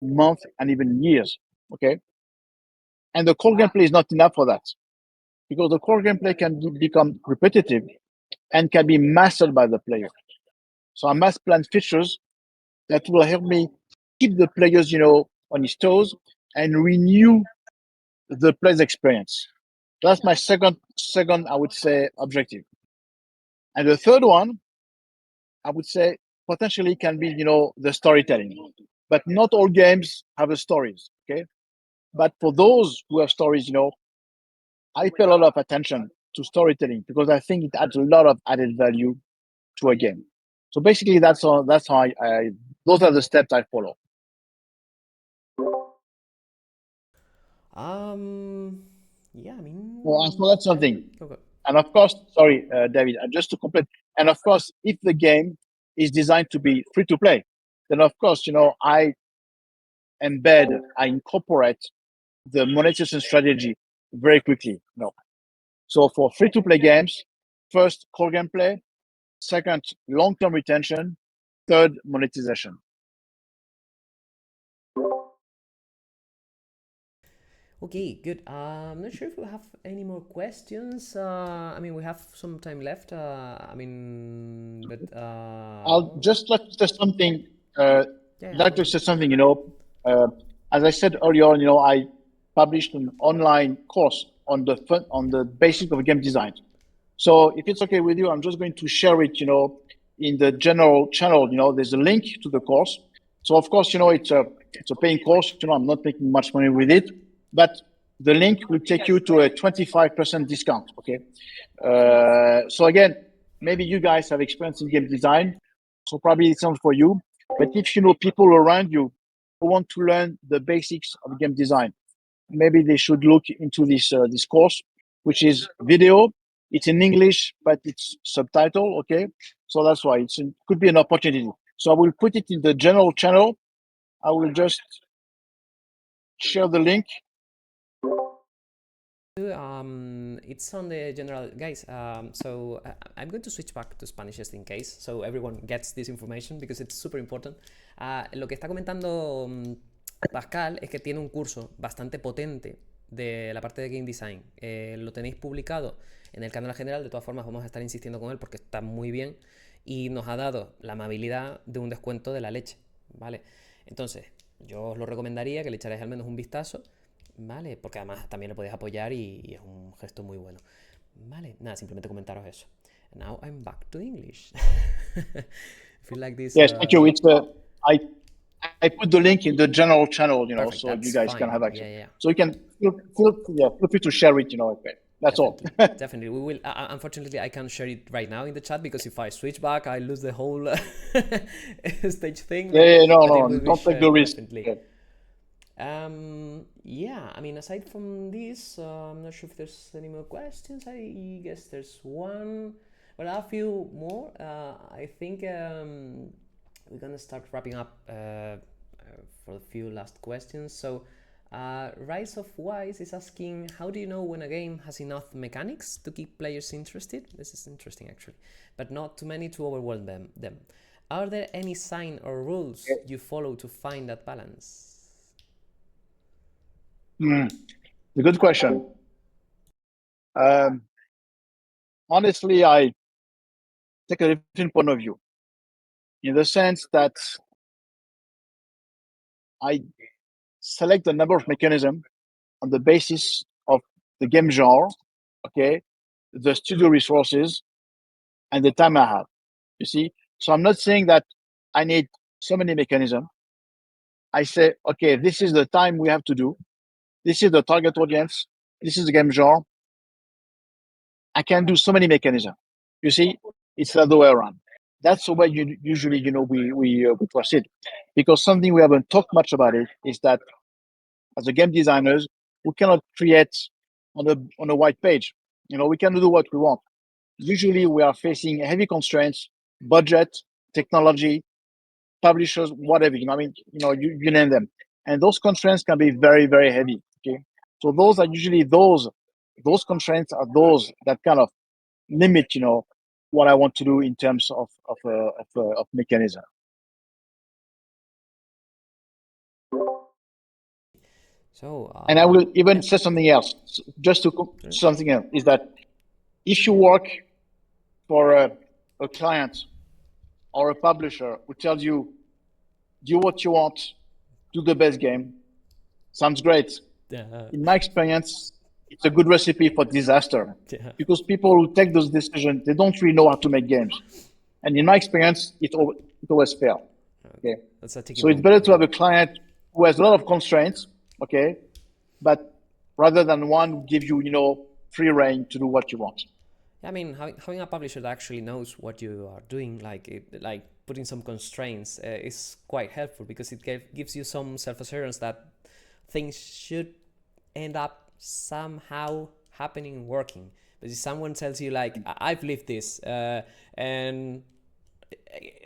months, and even years? Okay, and the core gameplay is not enough for that, because the core gameplay can become repetitive and can be mastered by the player. So I must plan features that will help me keep the players, on his toes and renew the player's experience. That's my second, I would say, objective. And the third one, I would say, potentially can be, the storytelling. But not all games have a stories. Okay. But for those who have stories, I pay a lot of attention to storytelling because I think it adds a lot of added value to a game. So basically, that's all. That's how those are the steps I follow. Yeah, I mean. Well, so that's something. Okay. And of course, sorry, David, just to complete. And of course, if the game is designed to be free to play, then of course, I incorporate the monetization strategy very quickly. So for free to play games, first core gameplay, second long-term retention, third monetization. Okay, good. I'm not sure if we have any more questions. I mean, we have some time left. I mean, but I'll just like to say something. yeah, Like to say something. As I said earlier on, I published an online course on the basic of game design. So if it's okay with you, I'm just going to share it. In the general channel. There's a link to the course. So of course, it's a paying course. I'm not making much money with it, but the link will take you to a 25% discount. Okay. So again, maybe you guys have experience in game design, so probably it's not for you. But if you know people around you who want to learn the basics of game design, maybe they should look into this course, which is video. It's in English, but it's subtitle. Okay, so that's why it could be an opportunity. So I will put it in the general channel. I will just share the link. It's on the general, guys. So I'm going to switch back to Spanish just in case, so everyone gets this information because it's super important. Lo que está comentando Pascal es que tiene un curso bastante potente de la parte de game design. Lo tenéis publicado en el canal general. De todas formas, vamos a estar insistiendo con él porque está muy bien y nos ha dado la amabilidad de un descuento de la leche, ¿vale? Entonces, yo os lo recomendaría que le echarais al menos un vistazo. Vale, porque además también lo podéis apoyar y es un gesto muy bueno. Vale, nada, simplemente comentaros eso. Now I'm back to English. If you like this. Yes, thank you. It's I put the link in the general channel, Perfect, so you guys fine. can have access. Yeah. So you can feel free to share it, Okay. That's definitely, all. Definitely, we will. Unfortunately, I can't share it right now in the chat because if I switch back, I lose the whole stage thing. No, don't take the risk. Definitely. Yeah. Yeah, I mean, aside from this, I'm not sure if there's any more questions. I guess there's one, but a few more. I think we're gonna start wrapping up for a few last questions. So, Rise of Wise is asking, how do you know when a game has enough mechanics to keep players interested? This is interesting, actually, but not too many to overwhelm them. Are there any sign or rules you follow to find that balance? It's a good question. Honestly, I take a different point of view in the sense that I select a number of mechanisms on the basis of the game genre, okay, the studio resources, and the time I have. You see, so I'm not saying that I need so many mechanisms. I say, okay, this is the time we have to do. This is the target audience. This is the game genre. I can do so many mechanisms. You see, it's the other way around. That's the way usually, we proceed. Because something we haven't talked much about it is that as a game designers, we cannot create on a white page. We can do what we want. Usually, we are facing heavy constraints, budget, technology, publishers, whatever. You name them, and those constraints can be very, very heavy. Okay, so those are usually those constraints are those that kind of limit, what I want to do in terms of mechanism. So, And I will even say something else, just to something else, is that if you work for a client or a publisher who tells you, do what you want, do the best game, sounds great. In my experience, it's a good recipe for disaster because people who take those decisions, they don't really know how to make games. And in my experience, it always fails. Okay. So it's better to have a client who has a lot of constraints, okay, but rather than one who give you, free reign to do what you want. I mean, having a publisher that actually knows what you are doing, like putting some constraints, is quite helpful because it gives you some self-assurance that things should end up somehow happening, working. But if someone tells you like, I've lived this, and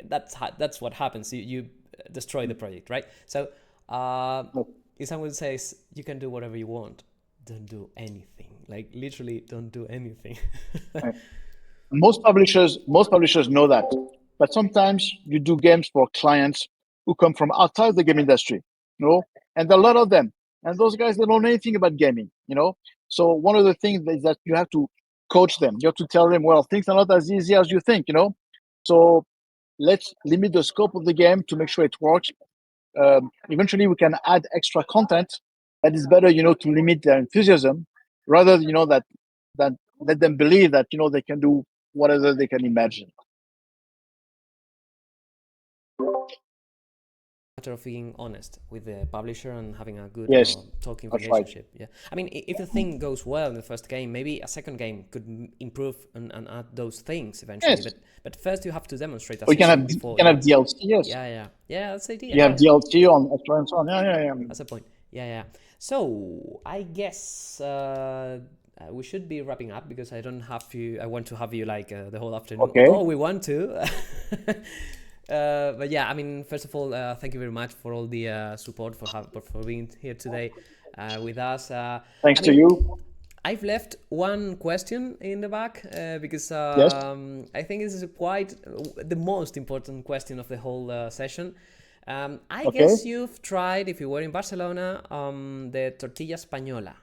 that's what happens. You destroy the project, right? So if someone says you can do whatever you want, don't do anything. Like literally, don't do anything. Right. Most publishers know that, but sometimes you do games for clients who come from outside the game industry, and there are a lot of them, and those guys, they don't know anything about gaming, So one of the things is that you have to coach them. You have to tell them, well, things are not as easy as you think, So let's limit the scope of the game to make sure it works. Eventually, we can add extra content, but it's better, to limit their enthusiasm rather, that let them believe that, they can do whatever they can imagine. Matter of being honest with the publisher and having a good Yes, talking that's relationship. right. Yeah, I mean, if the thing goes well in the first game, maybe a second game could improve and add those things eventually. Yes. But first you have to demonstrate a We can system have before. DLC. Yes. Yeah. That's the idea. You have DLC on Extra and so on. Yeah. That's the point. Yeah. So I guess we should be wrapping up because I don't have you. I want to have you like the whole afternoon. Okay. Although we want to. But yeah, I mean, first of all, thank you very much for all the support for being here today with us. Thanks to you. I've left one question in the back because Yes. I think this is quite the most important question of the whole session. I guess you've tried, if you were in Barcelona, the tortilla española,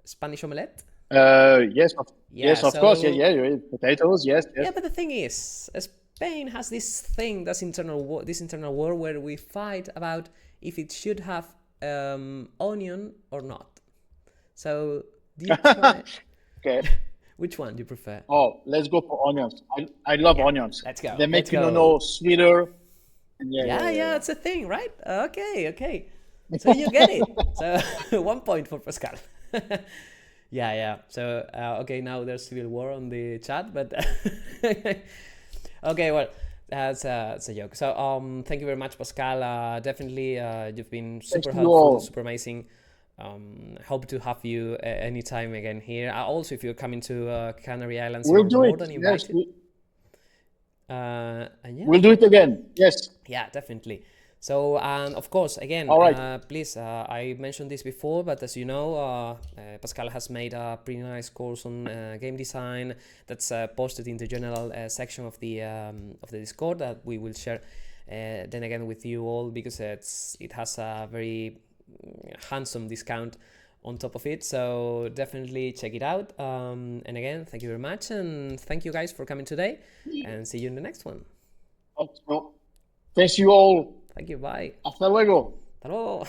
Spanish omelette. Yes. Yes, of course. Yeah. Potatoes. Yes. Yeah, but the thing is, Spain has this thing, this internal war where we fight about if it should have onion or not. So, do you try? Okay. Which one do you prefer? Oh, let's go for onions. I love onions. Let's go. They make sweeter. Yeah, that's a thing, right? Okay. So you get it. So 1 point for Pascal. Yeah. So okay, now there's civil war on the chat, but okay. Well, That's a joke. So thank you very much, Pascal. Definitely, you've been Thanks super to you helpful, all. super amazing. Hope to have you anytime again here. Also, if you're coming to Canary Islands, We'll you're do more it. than Yes, invited. And yeah, we'll do it again. Yes. yeah, definitely. So, and of course, again, All right. please, I mentioned this before, but as you know, Pascal has made a pretty nice course on game design that's posted in the general section of the Discord that we will share then again with you all, because it has a very handsome discount on top of it. So definitely check it out. And again, thank you very much, and thank you guys for coming today, and see you in the next one. Thanks you all. Thank you. Bye. Hasta luego. Hasta luego.